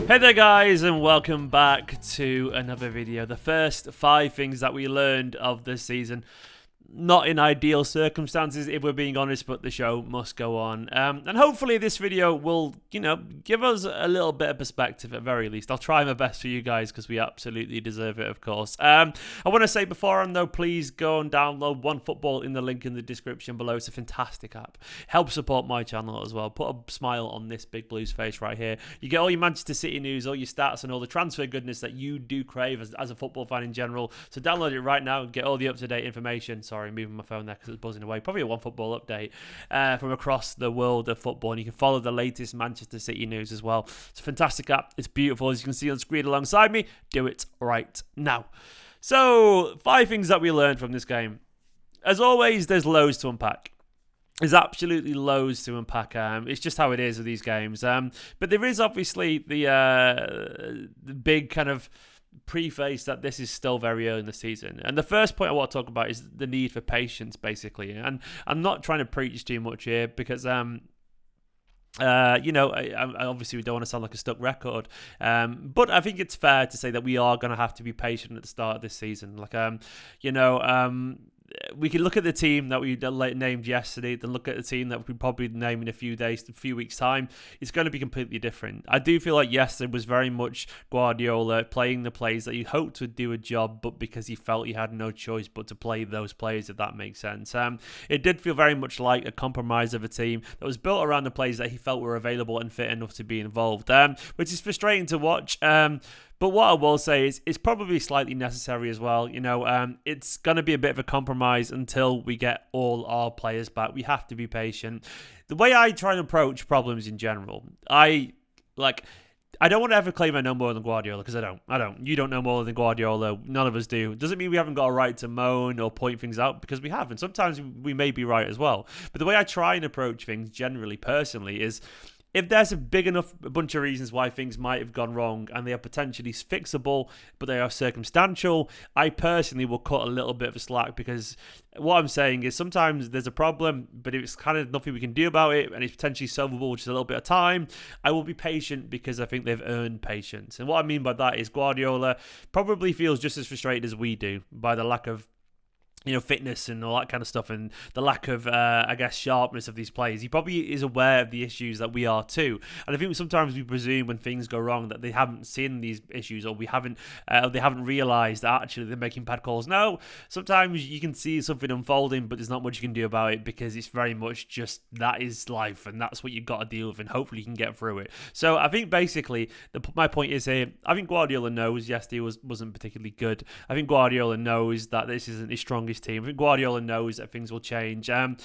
Hey there guys, and welcome back to another video. The first 5 things that we learned of this season. Not in ideal circumstances, if we're being honest, but the show must go on. And hopefully this video will, give us a little bit of perspective at very least. I'll try my best for you guys because we absolutely deserve it, of course. I want to say before on though, please go and download OneFootball in the link in the description below. It's a fantastic app. Help support my channel as well. Put a smile on this big Blues face right here. You get all your Manchester City news, all your stats, and all the transfer goodness that you do crave as a football fan in general. So download it right now and get all the up-to-date information. Sorry, moving my phone there because it's buzzing away. Probably a OneFootball update from across the world of football, and you can follow the latest Manchester City news as well. It's a fantastic app. It's beautiful, as you can see on screen alongside me. Do it right now. So 5 things that we learned from this game. As always, there's loads to unpack. There's absolutely loads to unpack. It's just how it is with these games. But there is obviously the big kind of preface that this is still very early in the season. And the first point I want to talk about is the need for patience, basically. And I'm not trying to preach too much here because obviously we don't want to sound like a stuck record, but I think it's fair to say that we are going to have to be patient at the start of this season. We can look at the team that we named yesterday, then look at the team that we probably name in a few weeks' time. It's going to be completely different. I do feel like yesterday was very much Guardiola playing the players that he hoped would do a job, but because he felt he had no choice but to play those players, if that makes sense. It did feel very much like a compromise of a team that was built around the players that he felt were available and fit enough to be involved, which is frustrating to watch. But what I will say is it's probably slightly necessary as well. It's going to be a bit of a compromise until we get all our players back. We have to be patient. The way I try and approach problems in general, I don't want to ever claim I know more than Guardiola, because I don't. You don't know more than Guardiola. None of us do. Doesn't mean we haven't got a right to moan or point things out, because we have. And sometimes we may be right as well. But the way I try and approach things generally, personally, is if there's a big enough bunch of reasons why things might have gone wrong and they are potentially fixable, but they are circumstantial, I personally will cut a little bit of a slack, because what I'm saying is sometimes there's a problem, but if it's kind of nothing we can do about it and it's potentially solvable with just a little bit of time, I will be patient because I think they've earned patience. And what I mean by that is Guardiola probably feels just as frustrated as we do by the lack of fitness and all that kind of stuff, and the lack of, sharpness of these players. He probably is aware of the issues that we are too. And I think sometimes we presume when things go wrong that they haven't seen these issues, or they haven't realised that actually they're making bad calls. No, sometimes you can see something unfolding, but there's not much you can do about it, because it's very much just that is life, and that's what you've got to deal with, and hopefully you can get through it. So I think basically my point is here, I think Guardiola knows yesterday wasn't particularly good. I think Guardiola knows that this isn't his strongest team. I think Guardiola knows that things will change. And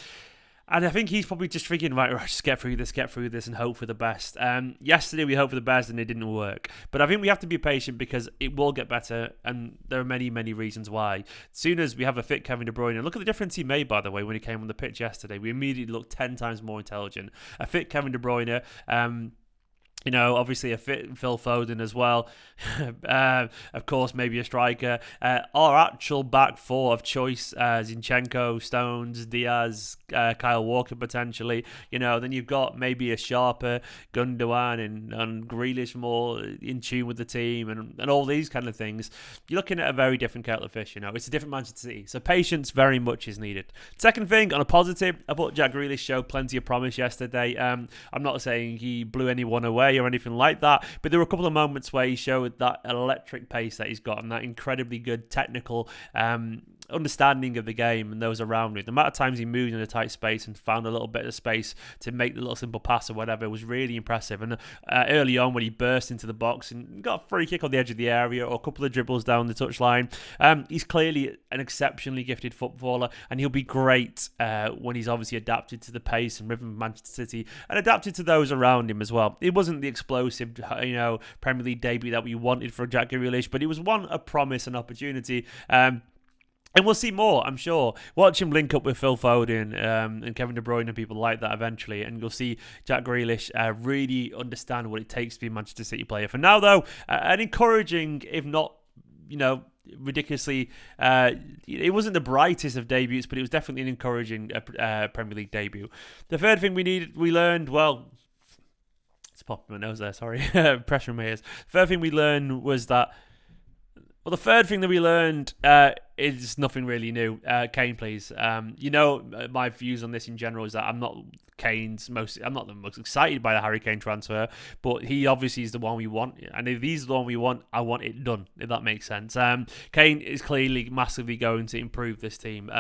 I think he's probably just thinking, right, just get through this and hope for the best. Yesterday we hoped for the best and it didn't work. But I think we have to be patient because it will get better, and there are many, many reasons why. As soon as we have a fit Kevin De Bruyne, and look at the difference he made, by the way, when he came on the pitch yesterday. We immediately looked 10 times more intelligent. A fit Kevin De Bruyne, obviously a fit Phil Foden as well. Of course, maybe a striker. Our actual back four of choice, Zinchenko, Stones, Diaz, Kyle Walker potentially. Then you've got maybe a sharper Gundogan and Grealish more in tune with the team, and all these kind of things. You're looking at a very different kettle of fish. It's a different Manchester City. So patience very much is needed. Second thing, on a positive, I thought Jack Grealish showed plenty of promise yesterday. I'm not saying he blew anyone away or anything like that, but there were a couple of moments where he showed that electric pace that he's got, and that incredibly good technical understanding of the game and those around him. The amount of times he moved in a tight space and found a little bit of space to make the little simple pass or whatever was really impressive. And early on, when he burst into the box and got a free kick on the edge of the area or a couple of dribbles down the touchline, he's clearly an exceptionally gifted footballer, and he'll be great when he's obviously adapted to the pace and rhythm of Manchester City and adapted to those around him as well. It wasn't the explosive, Premier League debut that we wanted for Jack Grealish, but it was one of promise and opportunity. And we'll see more, I'm sure. Watch him link up with Phil Foden and Kevin De Bruyne and people like that eventually, and you'll see Jack Grealish really understand what it takes to be a Manchester City player. For now, though, an encouraging, if not, ridiculously, it wasn't the brightest of debuts, but it was definitely an encouraging Premier League debut. The third thing we learned, well, popping my nose there, sorry. Pressure on my ears. Third thing we learned was that, well, the third thing that we learned is nothing really new. Kane, please. My views on this in general is that I'm not the most excited by the Harry Kane transfer, but he obviously is the one we want. And if he's the one we want, I want it done, if that makes sense. Kane is clearly massively going to improve this team.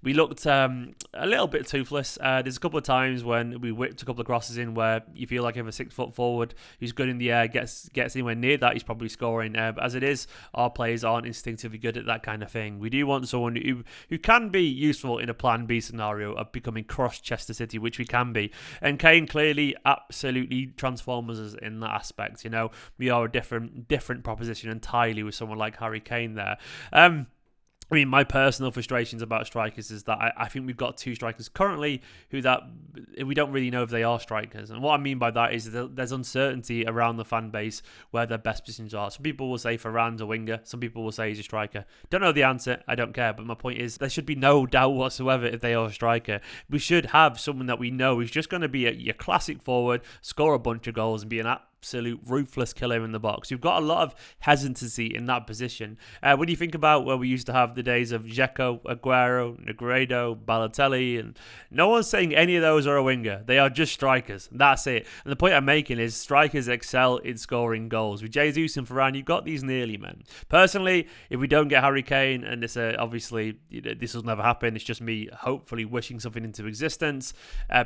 We looked a little bit toothless. There's a couple of times when we whipped a couple of crosses in where you feel like if a 6-foot forward who's good in the air gets anywhere near that, he's probably scoring. But as it is, our players aren't instinctively good at that kind of thing. We do want someone who can be useful in a plan B scenario of becoming cross-Chester City, which we can be. And Kane clearly absolutely transforms us in that aspect. We are a different proposition entirely with someone like Harry Kane there. My personal frustrations about strikers is that I think we've got two strikers currently who that we don't really know if they are strikers. And what I mean by that is that there's uncertainty around the fan base where their best positions are. Some people will say Varane's a winger. Some people will say he's a striker. Don't know the answer. I don't care. But my point is there should be no doubt whatsoever if they are a striker. We should have someone that we know is just going to be your classic forward, score a bunch of goals and be an absolute ruthless killer in the box. You've got a lot of hesitancy in that position. When you think about where we used to have the days of Dzeko, Aguero, Negredo, Balotelli, and no one's saying any of those are a winger. They are just strikers. That's it. And the point I'm making is strikers excel in scoring goals. With Jesus and Varane, you've got these nearly men. Personally, if we don't get Harry Kane, and this obviously this will never happen, it's just me hopefully wishing something into existence.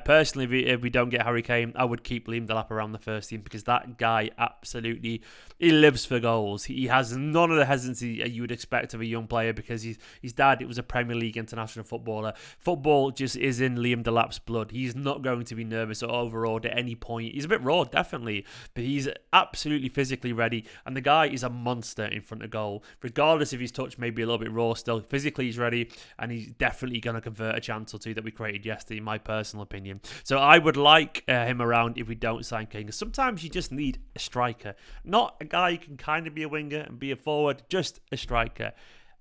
Personally, if we don't get Harry Kane, I would keep Liam Delap around the first team because that guy absolutely, he lives for goals. He has none of the hesitancy you would expect of a young player because his dad was a Premier League international footballer. Football just is in Liam Delap's blood. He's not going to be nervous or overawed at any point. He's a bit raw, definitely, but he's absolutely physically ready, and the guy is a monster in front of goal. Regardless if his touch may be a little bit raw still, physically he's ready, and he's definitely going to convert a chance or two that we created yesterday, in my personal opinion. So I would like him around if we don't sign Kane, because sometimes you just need a striker, not a guy who can kind of be a winger and be a forward, just a striker,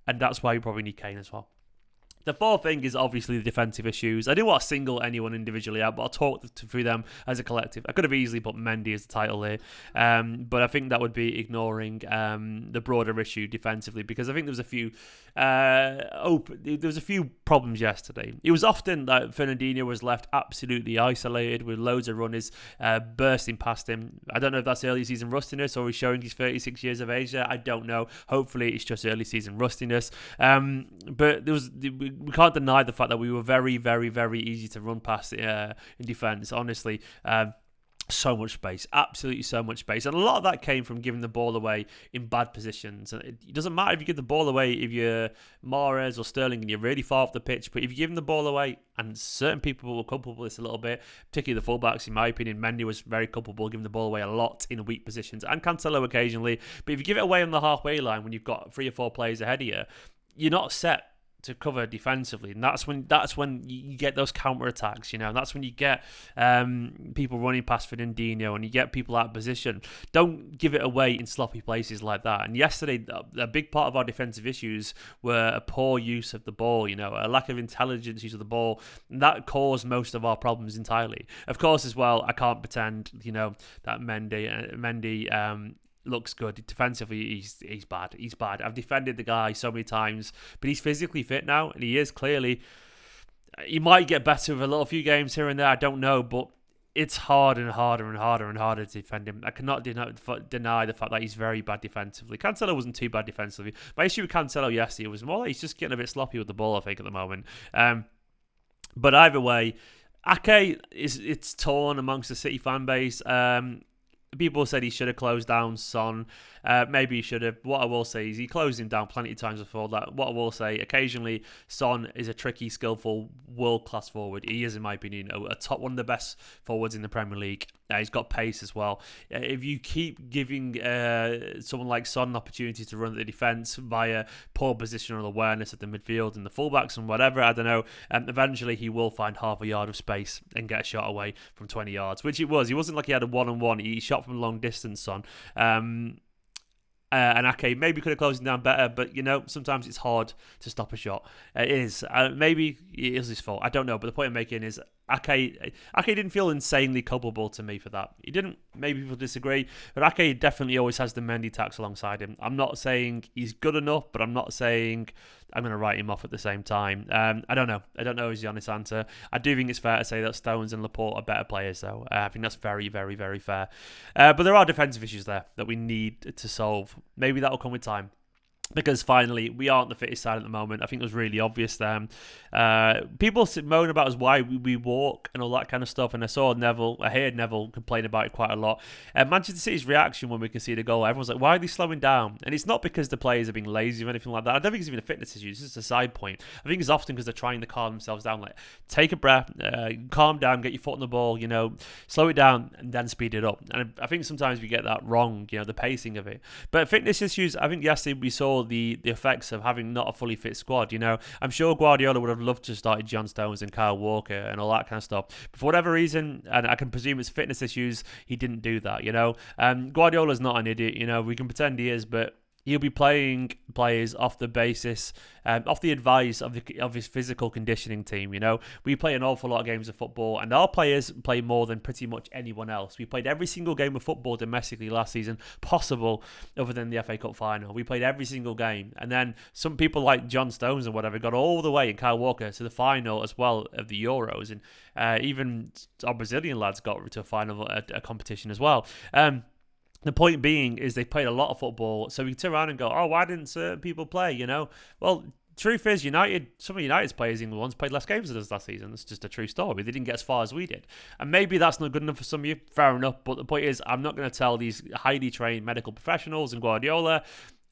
and that's why you probably need Kane as well. The fourth thing is obviously the defensive issues. I didn't want to single anyone individually out, but I'll talk through them as a collective. I could have easily put Mendy as the title here, but I think that would be ignoring the broader issue defensively, because I think there was a few problems yesterday. It was often that Fernandinho was left absolutely isolated with loads of runners bursting past him. I don't know if that's early season rustiness or he's showing he's 36 years of age there. I don't know. Hopefully it's just early season rustiness. But we can't deny the fact that we were very, very, very easy to run past in defence. Honestly, so much space, absolutely so much space, and a lot of that came from giving the ball away in bad positions. It doesn't matter if you give the ball away if you're Mahrez or Sterling and you're really far off the pitch, but if you give them the ball away, and certain people will culpable this a little bit, particularly the fullbacks, in my opinion. Mendy was very culpable giving the ball away a lot in weak positions, and Cancelo occasionally. But if you give it away on the halfway line when you've got 3 or 4 players ahead of you, you're not set to cover defensively, and that's when you get those counter attacks, and that's when you get people running past Fernandinho and you get people out of position. Don't give it away in sloppy places like that. And yesterday, a big part of our defensive issues were a poor use of the ball, a lack of intelligence use of the ball, and that caused most of our problems entirely. Of course, as well, I can't pretend, that Mendy looks good defensively. He's bad. I've defended the guy so many times, but he's physically fit now, and he is clearly. He might get better with a little few games here and there. I don't know, but it's harder and harder and harder and harder to defend him. I cannot deny the fact that he's very bad defensively. Cancelo wasn't too bad defensively. My issue with Cancelo yesterday was more like he's just getting a bit sloppy with the ball, I think, at the moment. But either way, Ake it's torn amongst the City fan base. People said he should have closed down Son. Maybe he should have. What I will say is he closed him down plenty of times before that. What I will say, occasionally, Son is a tricky, skillful, world-class forward. He is, in my opinion, one of the best forwards in the Premier League. He's got pace as well. If you keep giving someone like Son an opportunity to run the defence via poor positional awareness at the midfield and the fullbacks and whatever, I don't know, eventually he will find half a yard of space and get a shot away from 20 yards, which it was. He wasn't like he had a one-on-one. He shot from long distance, Son. And Ake maybe could have closed him down better, but sometimes it's hard to stop a shot. It is. Maybe it is his fault. I don't know. But the point I'm making is Ake didn't feel insanely culpable to me for that. He didn't. Maybe people disagree, but Ake definitely always has the Mendy tax alongside him. I'm not saying he's good enough, but I'm not saying I'm going to write him off at the same time. I don't know. I don't know is the honest answer. I do think it's fair to say that Stones and Laporte are better players, though. I think that's very, very, very fair. But there are defensive issues there that we need to solve. Maybe that'll come with time. Because finally, we aren't the fittest side at the moment. I think it was really obvious then. People moan about us why we walk and all that kind of stuff. And I heard Neville complain about it quite a lot. Manchester City's reaction when we concede a goal, everyone's like, why are they slowing down? And it's not because the players are being lazy or anything like that. I don't think it's even a fitness issue. It's just a side point. I think it's often because they're trying to calm themselves down. Like, take a breath, calm down, get your foot on the ball, slow it down and then speed it up. And I think sometimes we get that wrong, the pacing of it. But fitness issues, I think yesterday we saw the effects of having not a fully fit squad. I'm sure Guardiola would have loved to have started John Stones and Kyle Walker and all that kind of stuff. But for whatever reason, and I can presume it's fitness issues, he didn't do that. Guardiola's not an idiot. We can pretend he is, but he'll be playing players off the basis, off the advice of his physical conditioning team. We play an awful lot of games of football, and our players play more than pretty much anyone else. We played every single game of football domestically last season possible, other than the FA Cup final. We played every single game, and then some people like John Stones or whatever got all the way, and Kyle Walker, to the final as well of the Euros, and even our Brazilian lads got to a final a competition as well. The point being is they played a lot of football, so we turn around and go, oh, why didn't certain people play, Well, truth is, some of United's players in ones played less games than us last season. It's just a true story. They didn't get as far as we did. And maybe that's not good enough for some of you. Fair enough. But the point is, I'm not going to tell these highly trained medical professionals and Guardiola.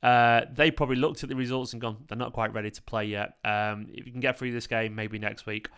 They probably looked at the results and gone, they're not quite ready to play yet. If you can get through this game, maybe next week.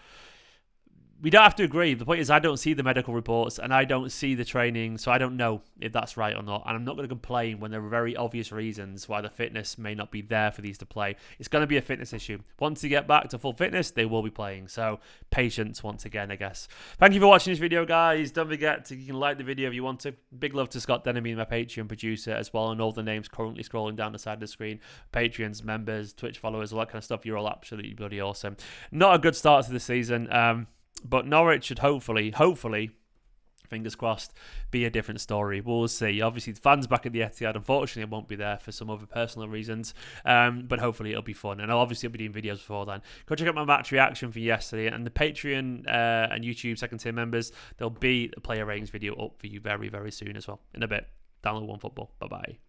We don't have to agree. The point is, I don't see the medical reports and I don't see the training, so I don't know if that's right or not. And I'm not going to complain when there are very obvious reasons why the fitness may not be there for these to play. It's going to be a fitness issue. Once they get back to full fitness, they will be playing. So patience once again, I guess. Thank you for watching this video, guys. Don't forget you can like the video if you want to. Big love to Scott Denemy, my Patreon producer, as well, and all the names currently scrolling down the side of the screen. Patreons, members, Twitch followers, all that kind of stuff. You're all absolutely bloody awesome. Not a good start to the season. But Norwich should hopefully, fingers crossed, be a different story. We'll see. Obviously, the fans back at the Etihad, unfortunately, it won't be there for some other personal reasons. But hopefully it'll be fun. And I'll obviously be doing videos before then. Go check out my match reaction for yesterday. And the Patreon and YouTube second tier members, there'll be a player ratings video up for you very, very soon as well. In a bit. Download OneFootball. Bye-bye.